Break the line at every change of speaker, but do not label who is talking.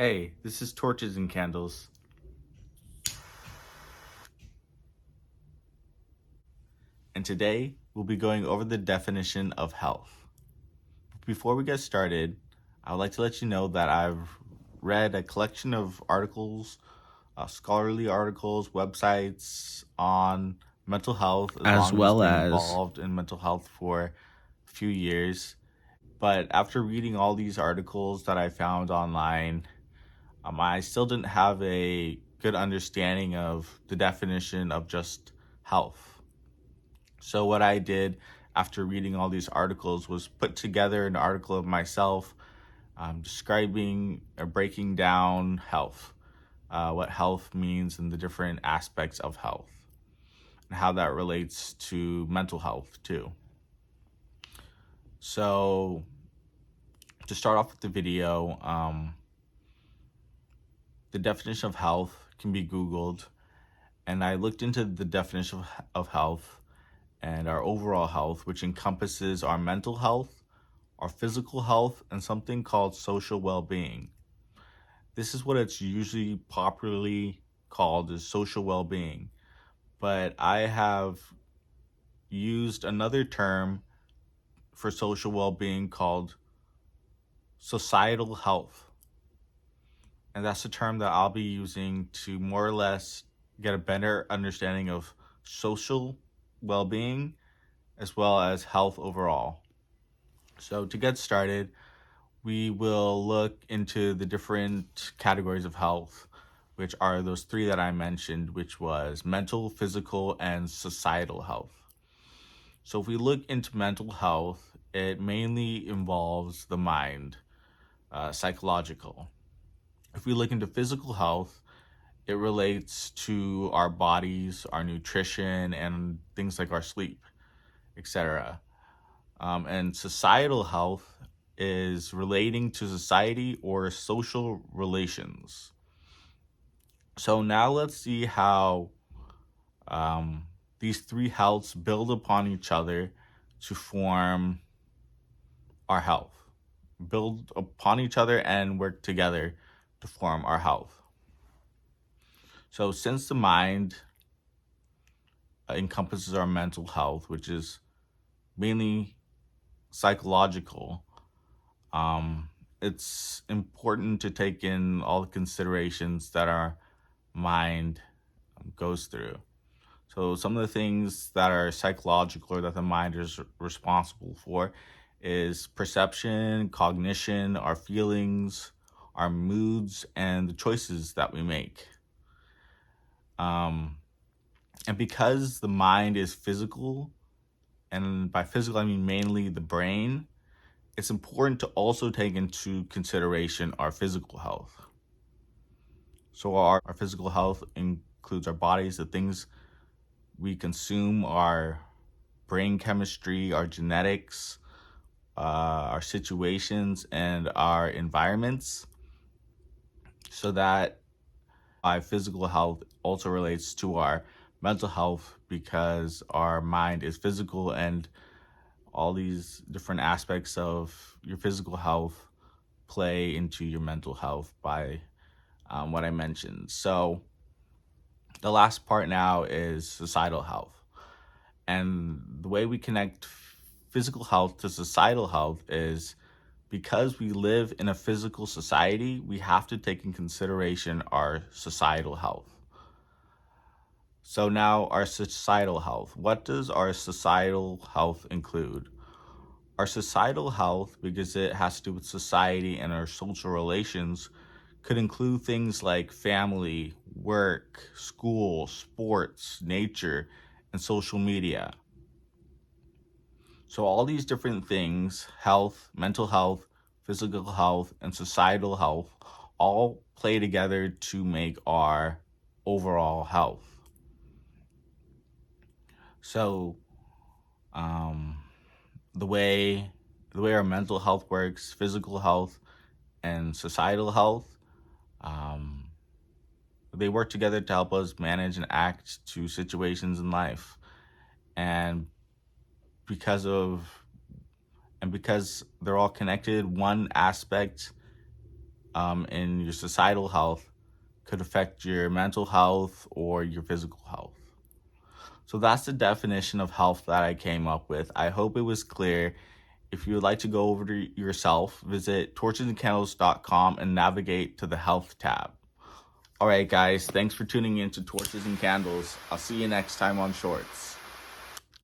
Hey, this is Torches and Candles, and today we'll be going over the definition of health. Before we get started, I would like to let you know that I've read a collection of articles, scholarly articles, websites on mental health, as
as
long as
well
being
as
involved in mental health for a few years. But after reading all these articles that I found online, I still didn't have a good understanding of the definition of just health. So, what I did after reading all these articles was put together an article of myself describing or breaking down health, what health means and the different aspects of health, and how that relates to mental health too. So, to start off with the video, the definition of health can be Googled, and I looked into the definition of health and our overall health, which encompasses our mental health, our physical health, and something called social well-being. This is what it's usually popularly called, is social well-being. But I have used another term for social well-being called societal health. And that's the term that I'll be using to more or less get a better understanding of social well-being as well as health overall. So to get started, we will look into the different categories of health, which are those three that I mentioned, which was mental, physical, and societal health. So if we look into mental health, it mainly involves the mind, psychological. If we look into physical health, it relates to our bodies, our nutrition, and things like our sleep, etc. And societal health is relating to society or social relations. So now let's see how these three healths build upon each other to form our health, build upon each other and work together to form our health. So since the mind encompasses our mental health, which is mainly psychological, it's important to take in all the considerations that our mind goes through. So some of the things that are psychological or that the mind is responsible for is perception, cognition, our feelings, our moods, and the choices that we make. And because the mind is physical, and by physical I mean mainly the brain, it's important to also take into consideration our physical health. So our physical health includes our bodies, the things we consume, our brain chemistry, our genetics, our situations, and our environments. So that our physical health also relates to our mental health, because our mind is physical and all these different aspects of your physical health play into your mental health by what I mentioned. So the last part now is societal health. And the way we connect physical health to societal health is because we live in a physical society, we have to take in consideration our societal health. So now our societal health. What does our societal health include? Our societal health, because it has to do with society and our social relations, could include things like family, work, school, sports, nature, and social media. So all these different things, health, mental health, physical health, and societal health, all play together to make our overall health. So the way our mental health works, physical health, and societal health, they work together to help us manage and act to situations in life. And because they're all connected, one aspect in your societal health could affect your mental health or your physical health. So that's the definition of health that I came up with. I hope it was clear. If you would like to go over to yourself, visit torchesandcandles.com and navigate to the health tab. All right, guys, thanks for tuning in to Torches and Candles. I'll see you next time on Shorts.